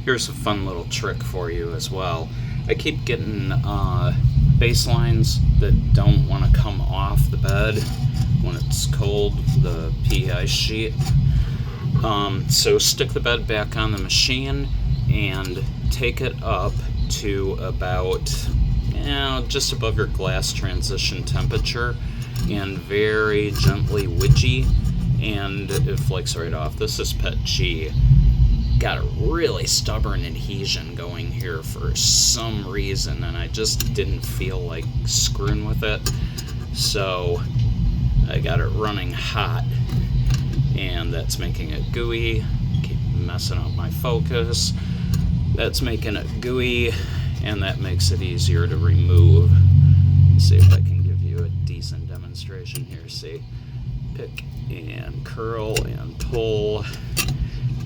Here's a fun little trick for you as well. I keep getting base lines that don't want to come off the bed when it's cold, the PE sheet. So stick the bed back on the machine and take it up to about just above your glass transition temperature and very gently widgie, and it flakes right off. This is Pet G. Got a really stubborn adhesion going here for some reason, and I just didn't feel like screwing with it, so I got it running hot, and that's making it gooey. Keep messing up my focus. That's making it gooey, and that makes it easier to remove. Let's see if I can give you a decent demonstration here. See, pick and curl and pull,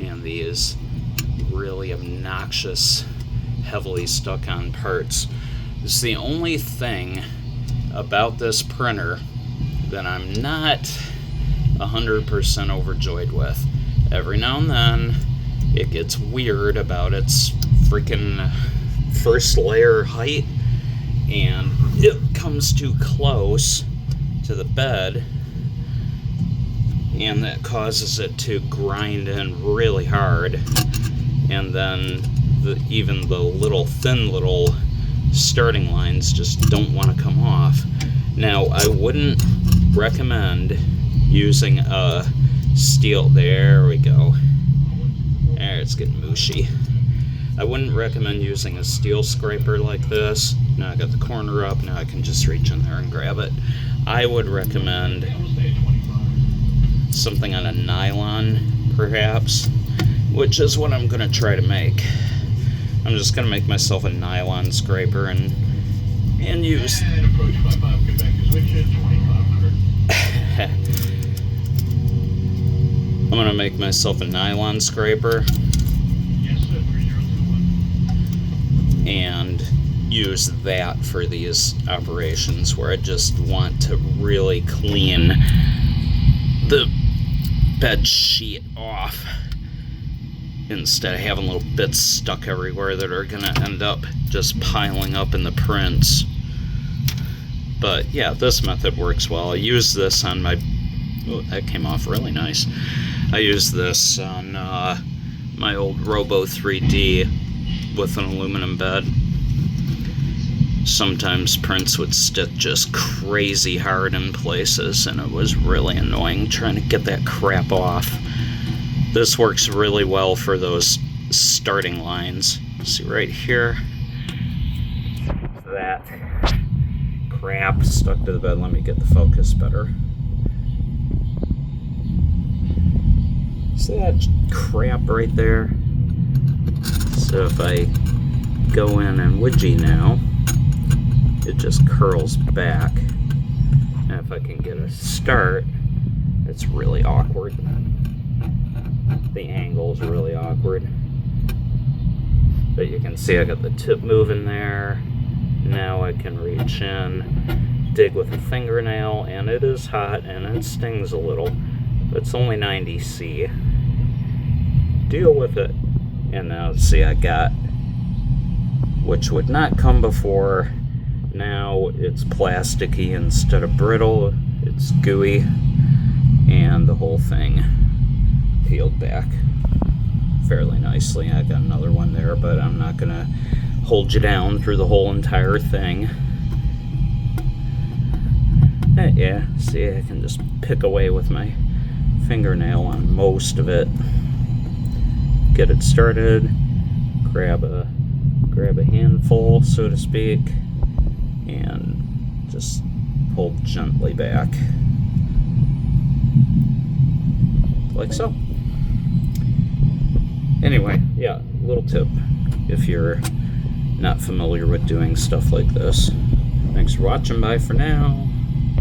and these really obnoxious, heavily stuck on parts. It's the only thing about this printer that I'm not 100% overjoyed with. Every now and then it gets weird about its freaking first layer height, and it comes too close to the bed, and that causes it to grind in really hard, and then even the little thin little starting lines just don't want to come off. Now, I wouldn't recommend using a steel. There we go. There, it's getting mushy. I wouldn't recommend using a steel scraper like this. Now I got the corner up, now I can just reach in there and grab it. I would recommend something on a nylon, perhaps, which is what I'm going to try to make. I'm just going to make myself a nylon scraper and use... I'm going to make myself a nylon scraper and use that for these operations where I just want to really clean the bed sheet off instead of having little bits stuck everywhere that are going to end up just piling up in the prints. But yeah, this method works well. I use this on my... Oh, that came off really nice. I use this on my old Robo 3D with an aluminum bed. Sometimes prints would stick just crazy hard in places, and it was really annoying trying to get that crap off. This works really well for those starting lines. See right here? That crap stuck to the bed. Let me get the focus better. See that crap right there? So if I go in and widgie now, it just curls back. And if I can get a start, it's really awkward. The angle's really awkward. But you can see I got the tip moving there. Now I can reach in, dig with a fingernail, and it is hot and it stings a little. But it's only 90°C. Deal with it. And now see, I got, which would not come before. Now it's plasticky instead of brittle. It's gooey, and the whole thing peeled back fairly nicely. I got another one there, but I'm not gonna hold you down through the whole entire thing. Yeah, see, I can just pick away with my fingernail on most of it. Get it started, grab a handful, so to speak, and just pull gently back, like so. Anyway, yeah, little tip if you're not familiar with doing stuff like this. Thanks for watching, bye for now.